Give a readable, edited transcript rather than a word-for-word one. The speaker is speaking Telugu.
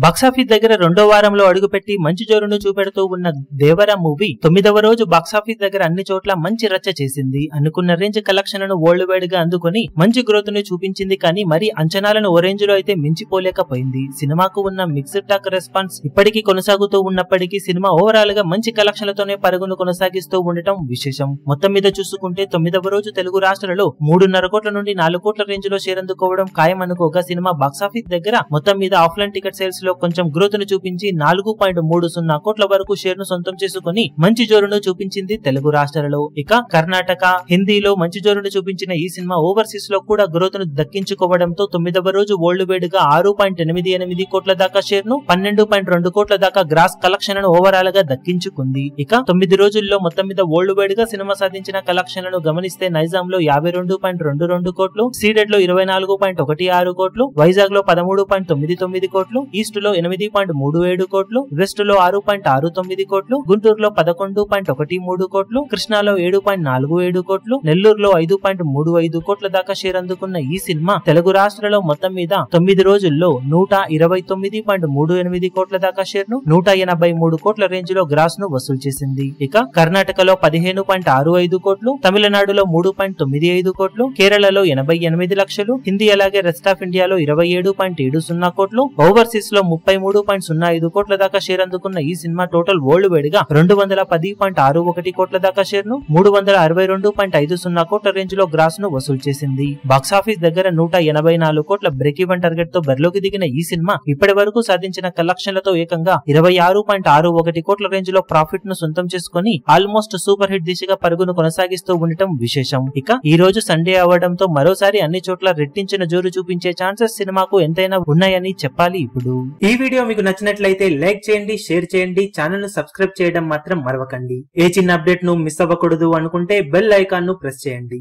బాక్సాఫీస్ దగ్గర రెండో వారంలో అడుగుపెట్టి మంచి జోరును చూపెడుతూ ఉన్న దేవరా మూవీ 9వ రోజు బాక్సాఫీస్ దగ్గర అన్ని చోట్ల మంచి రచ్చ చేసింది. అనుకున్న రేంజ్ కలెక్షన్లను వరల్డ్ వైడ్ గా అందుకొని మంచి గ్రోత్ ను చూపించింది. కానీ మరి అంచనాలను ఓ రేంజ్ లో అయితే మించిపోలేకపోయింది. సినిమాకు ఉన్న మిక్స్డ్ టాక్ రెస్పాన్స్ ఇప్పటికీ కొనసాగుతూ ఉన్నప్పటికీ సినిమా ఓవరాల్ గా మంచి కలెక్షన్లతోనే పరుగును కొనసాగిస్తూ ఉండటం విశేషం. మొత్తం మీద చూసుకుంటే 9వ రోజు తెలుగు రాష్ట్రాలలో 3.5 కోట్ల నుండి 4 కోట్ల రేంజ్ లో షేర్ అందుకోవడం ఖాయం అనుకోగా సినిమా బాక్సాఫీస్ దగ్గర మొత్తం మీద ఆఫ్లైన్ టికెట్ సేల్స్ లో కొంచెం గ్రోత్ ను చూపించి 4.30 కోట్ల వరకు షేర్ ను సొంతం చేసుకుని మంచి జోరును చూపించింది తెలుగు రాష్ట్రాలలో. ఇక కర్ణాటక, హిందీలో మంచి జోరును చూపించిన ఈ సినిమా ఓవర్సీస్ లో కూడా గ్రోత్ ను దక్కించుకోవడంతో 9వ రోజు వరల్డ్ వైడ్ గా 6.88 కోట్ల దాకా షేర్ ను 12.2 కోట్ల దాకా గ్రాస్ కలెక్షన్ ను ఓవరాల్ గా దక్కించుకుంది. ఇక 9 రోజుల్లో మొత్తం మీద వరల్డ్ వైడ్ గా సినిమా సాధించిన కలెక్షన్లను గమనిస్తే నైజాం లో 52.22 కోట్లు, సీడెడ్ లో 24.16 కోట్లు, వైజాగ్ లో 13.99 కోట్లు, ఈస్ట్ లో 8.37 కోట్లు, వెస్ట్ లో 6.69 కోట్లు, గుంటూరులో 11.13 కోట్లు, కృష్ణాలో 7.47 కోట్లు, నెల్లూరులో 5.35 కోట్ల దాకా షేర్ అందుకున్న ఈ సినిమా తెలుగు రాష్ట్రాలలో మొత్తం మీద 9 రోజుల్లో 129.38 కోట్ల దాకా షేర్ ను 183 కోట్ల రేంజ్ లో గ్రాస్ ను వసూలు చేసింది. ఇక కర్ణాటకలో 15.65 కోట్లు, తమిళనాడులో 3.95 కోట్లు, కేరళలో 88 లక్షలు, హిందీ అలాగే రెస్ట్ ఆఫ్ ఇండియాలో 27.70 కోట్లు, ఓవర్సీస్ లో 33.05 కోట్ల దాకా షేర్ అందుకున్న ఈ సినిమా టోటల్ వరల్డ్ వైడ్ గా 210.61 కోట్ల దాకా షేర్ ను 362.50 కోట్ల రేంజ్ లో గ్రాస్ ను వసూలు చేసింది. బాక్సాఫీస్ దగ్గర 184 కోట్ల బ్రేక్ ఈవెన్ టార్గెట్ తో బరిలోకి దిగిన ఈ సినిమా ఇప్పటి వరకు సాధించిన కలెక్షన్లతో ఏకంగా 26.61 కోట్ల రేంజ్ లో ప్రాఫిట్ ను సొంతం చేసుకుని ఆల్మోస్ట్ సూపర్ హిట్ దిశగా పరుగును కొనసాగిస్తూ ఉండటం విశేషం. ఇక ఈ రోజు సండే అవడంతో మరోసారి అన్ని చోట్ల రెట్టించిన జోరు చూపించే ఛాన్సెస్ సినిమాకు ఎంతైనా ఉన్నాయని చెప్పాలి. ఇప్పుడు ఈ వీడియో మీకు నచ్చినట్లయితే లైక్ చేయండి, షేర్ చేయండి, ఛానల్ ను సబ్స్క్రైబ్ చేయడం మాత్రం మరవకండి. ఏ చిన్న అప్డేట్ ను మిస్ అవ్వకూడదు అనుకుంటే బెల్ ఐకాన్ ను ప్రెస్ చేయండి.